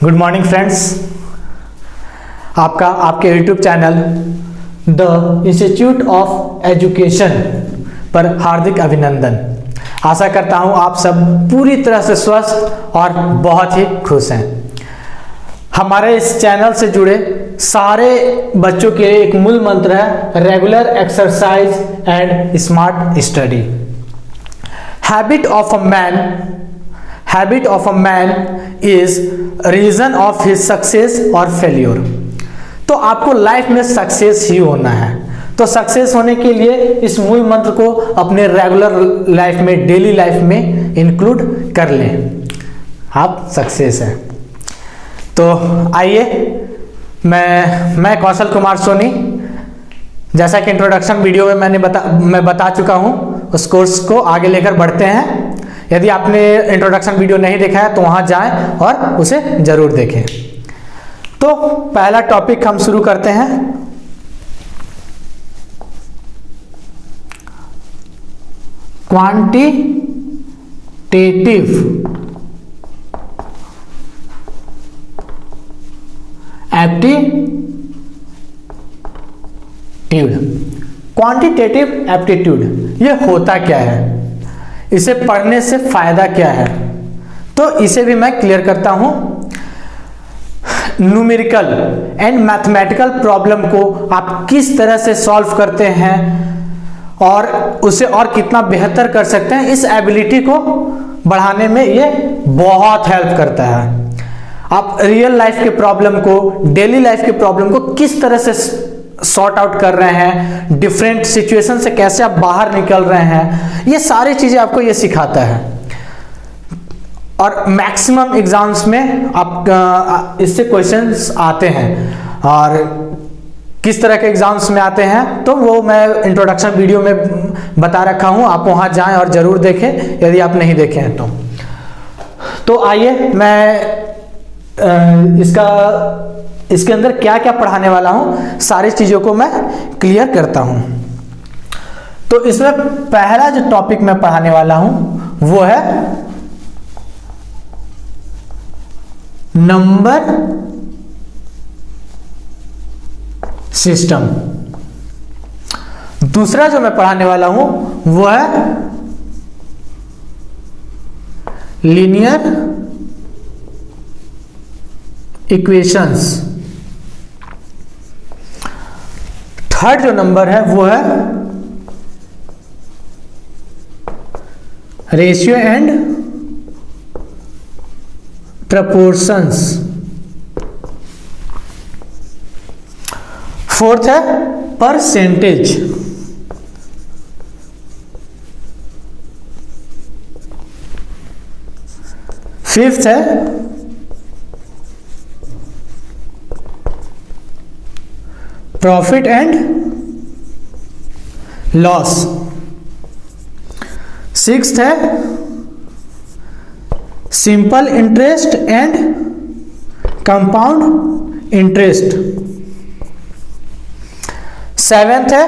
Good morning friends, आपका आपके YouTube channel the institute of education पर हार्दिक अभिनंदन। आशा करता हूं आप सब पूरी तरह से स्वस्थ और बहुत ही खुश हैं। हमारे इस चैनल से जुड़े सारे बच्चों के लिए एक मूल मंत्र है regular exercise and smart study. Habit of a man is reason of his success और फेल्योर। तो आपको लाइफ में सक्सेस ही होना है, तो सक्सेस होने के लिए इस मूल मंत्र को अपने रेगुलर लाइफ में, डेली लाइफ में इंक्लूड कर लें, आप सक्सेस हैं। तो आइए, मैं कौशल कुमार सोनी, जैसा कि इंट्रोडक्शन वीडियो में मैं बता चुका हूं, उस कोर्स को आगे लेकर बढ़ते हैं। यदि आपने इंट्रोडक्शन वीडियो नहीं देखा है तो वहां जाएं और उसे जरूर देखें। तो पहला टॉपिक हम शुरू करते हैं। Quantitative aptitude. क्वांटिटेटिव एप्टीट्यूड ये होता क्या है, इसे पढ़ने से फायदा क्या है, तो इसे भी मैं क्लियर करता हूं। न्यूमेरिकल एंड मैथमेटिकल प्रॉब्लम को आप किस तरह से सॉल्व करते हैं और उसे और कितना बेहतर कर सकते हैं, इस एबिलिटी को बढ़ाने में ये बहुत हेल्प करता है। आप रियल लाइफ के प्रॉब्लम को, डेली लाइफ के प्रॉब्लम को किस तरह से सॉर्ट आउट कर रहे हैं, डिफरेंट सिचुएशन से कैसे आप बाहर निकल रहे हैं, ये सारी चीजें आपको ये सिखाता है। और मैक्सिमम एग्जाम्स में आप इससे क्वेश्चंस आते हैं, और किस तरह के एग्जाम्स में आते हैं तो वो मैं इंट्रोडक्शन वीडियो में बता रखा हूं, आप वहां जाएं और जरूर देखें यदि आप नहीं देखे हैं तो आइए, मैं इसके अंदर क्या क्या पढ़ाने वाला हूं, सारी चीजों को मैं क्लियर करता हूं। तो इसमें पहला जो टॉपिक मैं पढ़ाने वाला हूं वो है नंबर सिस्टम। दूसरा जो मैं पढ़ाने वाला हूं वो है लीनियर इक्वेशंस। थर्ड जो नंबर है वो है रेशियो एंड प्रपोर्शंस। फोर्थ है परसेंटेज। फिफ्थ है प्रॉफिट एंड लॉस। सिक्स्थ है simple interest and compound interest. Seventh है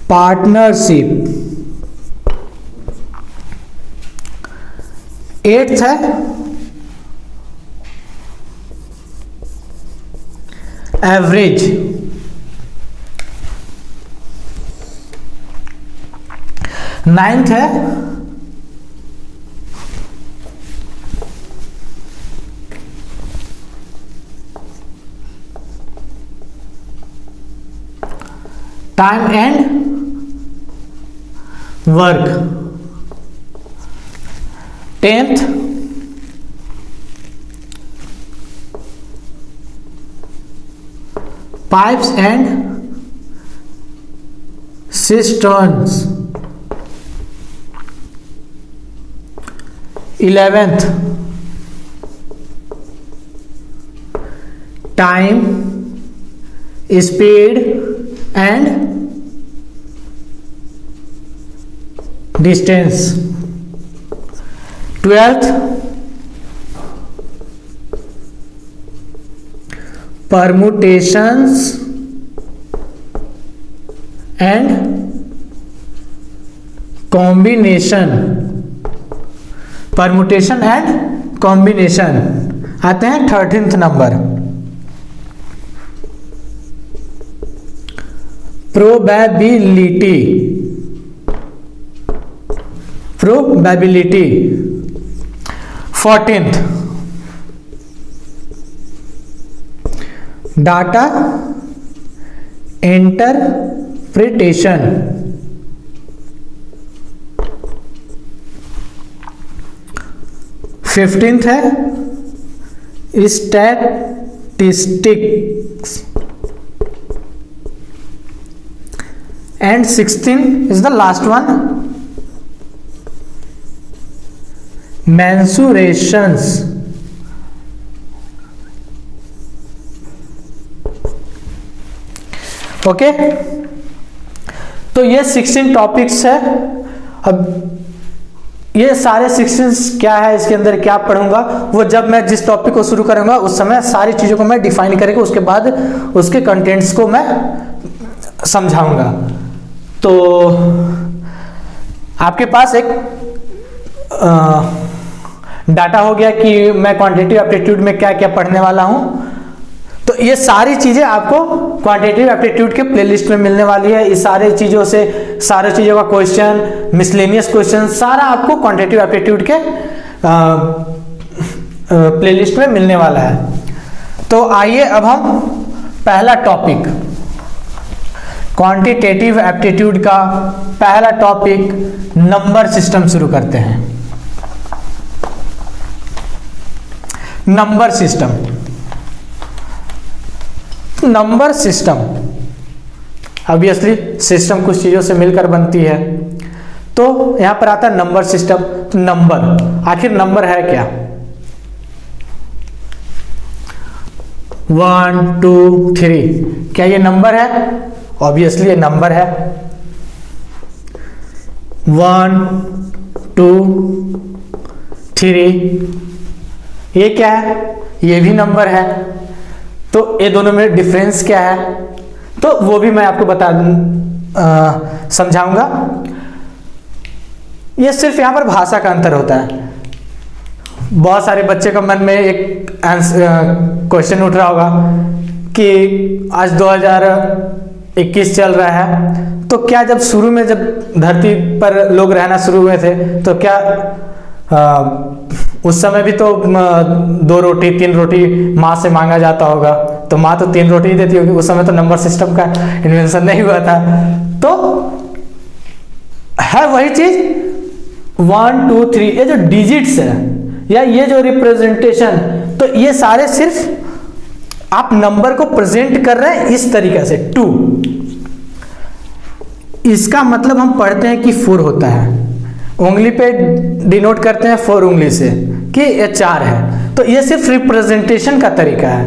पार्टनरशिप। एट्थ है एवरेज। नाइन्थ है time and work. Tenth pipes and cisterns. 11th time, speed and distance. 12th permutations and combination permutation and combination आते हैं 13th number. Probability 14th data interpretation. 15th है statistics and 16th is the last one, mensurations. Okay, तो ये 16 topics है। अब ये सारे 16 क्या है, इसके अंदर क्या पढ़ूंगा, वो जब मैं जिस टॉपिक को शुरू करूंगा उस समय सारी चीजों को मैं डिफाइन करेंगे, उसके बाद उसके कंटेंट्स को मैं समझाऊंगा। तो आपके पास एक डाटा हो गया कि मैं क्वांटिटेटिव एप्टीट्यूड में क्या क्या पढ़ने वाला हूं। तो ये सारी चीजें आपको क्वांटिटेटिव एप्टीट्यूड के प्लेलिस्ट में मिलने वाली है। इस सारे चीजों से, सारे चीजों का क्वेश्चन, मिसलेनियस क्वेश्चन, सारा आपको क्वांटिटेटिव एप्टीट्यूड के प्लेलिस्ट में मिलने वाला है। तो आइए अब हम पहला टॉपिक, क्वांटिटेटिव एप्टीट्यूड का पहला टॉपिक नंबर सिस्टम शुरू करते हैं। Number system, number system obviously system कुछ चीजों से मिलकर बनती है, तो यहां पर आता है नंबर सिस्टम। तो नंबर, आखिर नंबर है क्या? 1 2 3, क्या ये नंबर है? ऑब्वियसली ये नंबर है। 1 2 3, ये क्या है? ये भी नंबर है। तो ये दोनों में डिफरेंस क्या है, तो वो भी मैं आपको समझाऊंगा। ये सिर्फ यहां पर भाषा का अंतर होता है। बहुत सारे बच्चे का मन में एक क्वेश्चन उठ रहा होगा कि आज 2021 चल रहा है, तो क्या जब शुरू में जब धरती पर लोग रहना शुरू हुए थे, तो क्या उस समय भी तो 2 रोटी 3 रोटी माँ से मांगा जाता होगा, तो माँ तो 3 रोटी ही देती होगी। उस समय तो नंबर सिस्टम का इन्वेंशन नहीं हुआ था। तो है वही चीज 1 2 3, ये जो डिजिट्स है या ये जो रिप्रेजेंटेशन, तो ये सारे सिर्फ आप नंबर को प्रेजेंट कर रहे हैं इस तरीके से 2। इसका मतलब हम पढ़ते हैं कि 4 होता है, उंगली पे डिनोट करते हैं 4 उंगली से कि ये 4 है। तो ये सिर्फ रिप्रेजेंटेशन का तरीका है।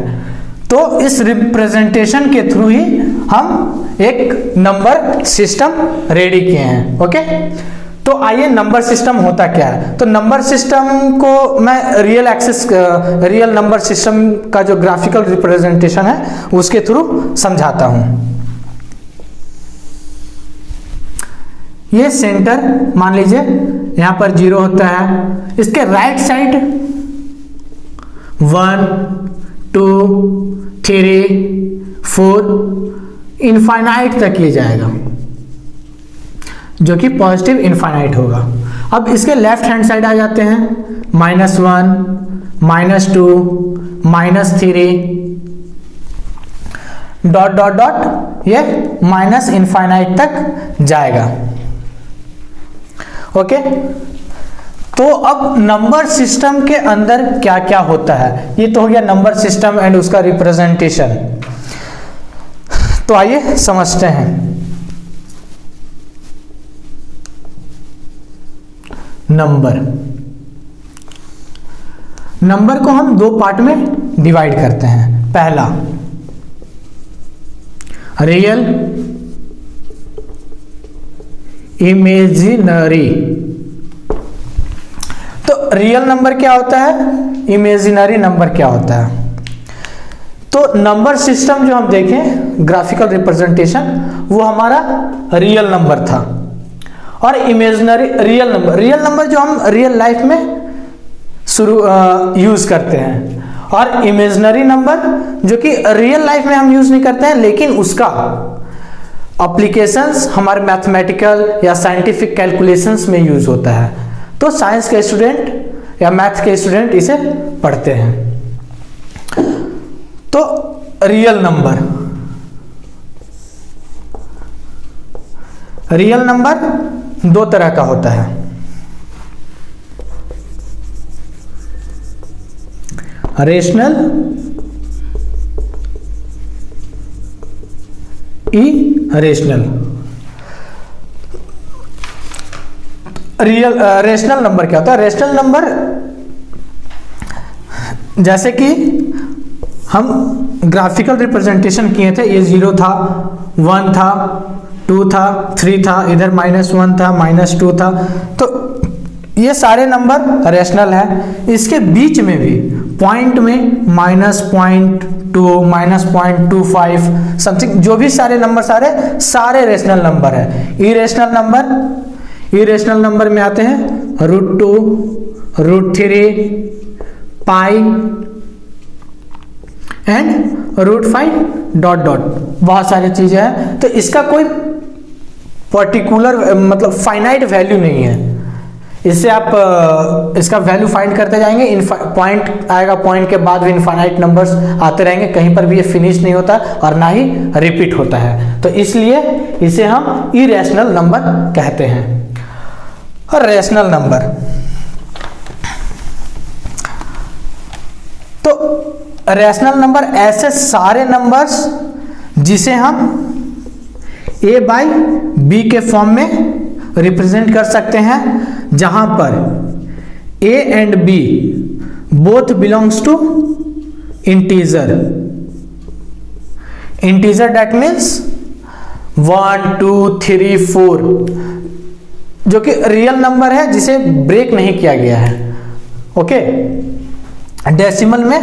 तो इस रिप्रेजेंटेशन के थ्रू ही हम एक नंबर सिस्टम रेडी किए हैं। ओके, तो आइए नंबर सिस्टम होता क्या है। तो नंबर सिस्टम को मैं रियल नंबर सिस्टम का जो ग्राफिकल रिप्रेजेंटेशन है उसके थ्रू समझाता हूं। ये सेंटर मान लीजिए यहां पर 0 होता है, इसके राइट साइड 1 2 3 4 इनफाइनाइट तक ये जाएगा, जो कि पॉजिटिव इनफाइनाइट होगा। अब इसके लेफ्ट हैंड साइड आ जाते हैं -1 -2 -3 डॉट डॉट डॉट, ये माइनस इनफाइनाइट तक जाएगा। ओके, तो अब नंबर सिस्टम के अंदर क्या क्या होता है, ये तो हो गया नंबर सिस्टम एंड उसका रिप्रेजेंटेशन। तो आइए समझते हैं। नंबर को हम 2 पार्ट में डिवाइड करते हैं। पहला रियल, इमेजिनरी। तो रियल नंबर क्या होता है, इमेजिनरी नंबर क्या होता है। तो नंबर सिस्टम जो हम देखें ग्राफिकल रिप्रेजेंटेशन, वो हमारा रियल नंबर था। और इमेजिनरी रियल नंबर जो हम रियल लाइफ में शुरू यूज करते हैं। और इमेजिनरी नंबर जो कि रियल लाइफ में हम यूज नहीं करते हैं, लेकिन उसका एप्लीकेशंस हमारे मैथमेटिकल या साइंटिफिक कैलकुलेशंस में यूज होता है। तो साइंस के स्टूडेंट या मैथ के स्टूडेंट इसे पढ़ते हैं। तो रियल नंबर, रियल नंबर दो तरह का होता है, rational, irrational. Real rational number क्या होता है? रेशनल नंबर जैसे कि हम ग्राफिकल रिप्रेजेंटेशन किए थे, ये 0 था, 1 था, 2 था, 3 था, इधर -1 था, -2 था, तो ये सारे नंबर रेशनल है। इसके बीच में भी पॉइंट में -0.2, -0.25 समथिंग, जो भी सारे नंबर सारे रेशनल नंबर है। इरेशनल नंबर में आते हैं √2, √3, पाई एंड √5 ... बहुत सारी चीजें हैं। तो इसका कोई पर्टिकुलर मतलब फाइनाइट वैल्यू नहीं है। इससे आप इसका वैल्यू फाइंड करते जाएंगे, पॉइंट आएगा, पॉइंट के बाद भी इनफाइनाइट नंबर्स आते रहेंगे, कहीं पर भी ये फिनिश नहीं होता और ना ही रिपीट होता है। तो इसलिए इसे हम इरेशनल नंबर कहते हैं। और रेशनल नंबर, तो रेशनल नंबर ऐसे सारे नंबर्स जिसे हम a/b के फॉर्म में रिप्रेजेंट कर सकते हैं, जहां पर a and b both belongs to integer. Integer that means 1, 2, 3, 4, जो कि रियल नंबर है जिसे ब्रेक नहीं किया गया है, ओके, डेसिमल में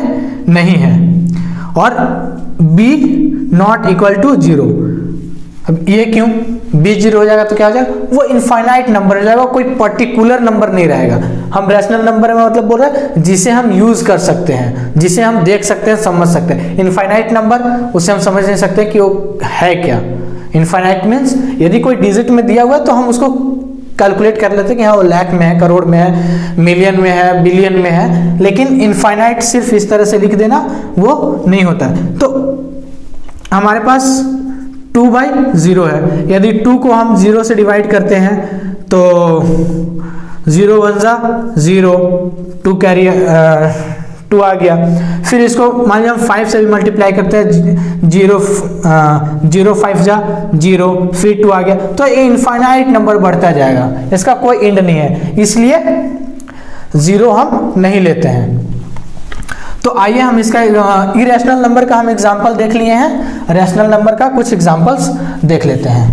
नहीं है। और b नॉट इक्वल टू 0। अब ये क्यों? b 0 हो जाएगा तो क्या हो जाएगा? वो इनफाइनाइट नंबर हो जाएगा, कोई पर्टिकुलर नंबर नहीं रहेगा। हम रैशनल नंबर में मतलब बोल रहे हैं जिसे हम यूज कर सकते हैं, जिसे हम देख सकते हैं, समझ सकते हैं। इनफाइनाइट नंबर उसे हम समझ नहीं सकते कि वो है क्या। इनफाइनाइट मीन्स यदि कोई डिजिट में दिया हुआ है तो हम उसको कैलकुलेट कर लेते हैं कि हाँ वो लाख में है, करोड़ में है, मिलियन में है, बिलियन में है, लेकिन इनफाइनाइट सिर्फ इस तरह से लिख देना वो नहीं होता है। तो हमारे पास 2/0 है। यदि 2 को हम 0 से डिवाइड करते हैं तो 0 1 जा 0, 2 कैरी 2 आ गया। फिर इसको मान लीजिए हम 5 से भी मल्टीप्लाई करते हैं, 0 5 जा 0, फिर 2 आ गया। तो ये इनफाइनाइट नंबर बढ़ता जाएगा, इसका कोई एंड नहीं है, इसलिए 0 हम नहीं लेते हैं। तो आइए हम इसका इरेशनल नंबर का हम एग्जांपल देख लिए हैं, रैशनल नंबर का कुछ एग्जांपल्स देख लेते हैं।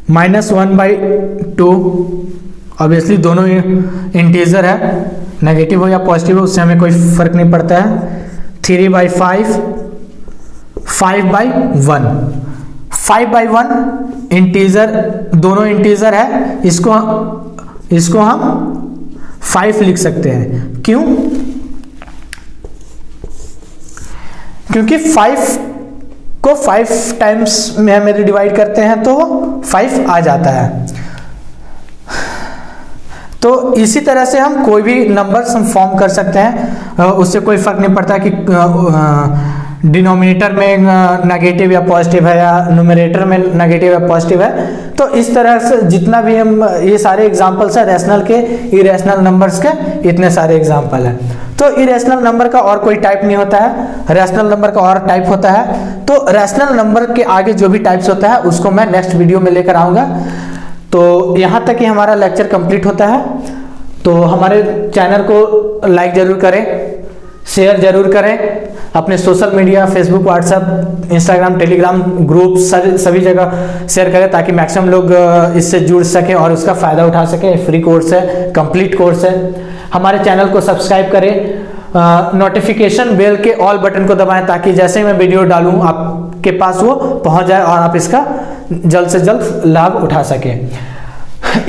-1/2, ऑब्वियसली दोनों इंटीजर है, नेगेटिव हो या पॉजिटिव हो उससे हमें कोई फर्क नहीं पड़ता है। 3/5, 5/1, 5/1 इंटीजर, दोनों इंटीजर है, इसको हम 5 लिख सकते हैं। क्यों? क्योंकि 5 को 5 टाइम्स में हम यदि डिवाइड करते हैं तो 5 आ जाता है। तो इसी तरह से हम कोई भी नंबर्स हम फॉर्म कर सकते हैं, उससे कोई फर्क नहीं पड़ता कि डिनोमिनेटर में नेगेटिव या पॉजिटिव है या न्यूमरेटर में नेगेटिव या पॉजिटिव है। तो इस तरह से जितना भी हम, ये सारे एग्जांपल्स है रैशनल के, इरेशनल नंबर्स के, इतने सारे एग्जांपल हैं। तो इरेशनल नंबर का और कोई टाइप नहीं होता है, रैशनल नंबर का और टाइप होता है। तो रैशनल नंबर के आगे जो भी टाइप्स होता है उसको मैं नेक्स्ट वीडियो में लेकर आऊँगा। तो यहाँ तक ही हमारा लेक्चर कंप्लीट होता है। तो हमारे चैनल को लाइक जरूर करें, शेयर जरूर करें, अपने social media Facebook, WhatsApp, Instagram, Telegram group सभी जगह शेयर करें ताकि मैक्सिमम लोग इससे जुड़ सकें और उसका फ़ायदा उठा सकें। फ्री कोर्स है, कंप्लीट कोर्स है। हमारे चैनल को सब्सक्राइब करें, नोटिफिकेशन बेल के ऑल बटन को दबाएं ताकि जैसे ही मैं वीडियो डालूं आपके पास वो पहुंच जाए और आप इसका जल्द से जल्द लाभ उठा सकें।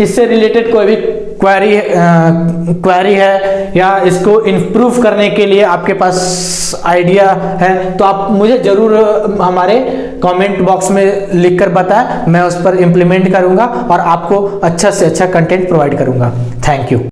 इससे रिलेटेड कोई भी क्वेरी है या इसको इम्प्रूव करने के लिए आपके पास आइडिया है तो आप मुझे जरूर हमारे कमेंट बॉक्स में लिखकर बताएं, मैं उस पर इम्प्लीमेंट करूंगा और आपको अच्छा से अच्छा कंटेंट प्रोवाइड करूंगा। Thank you.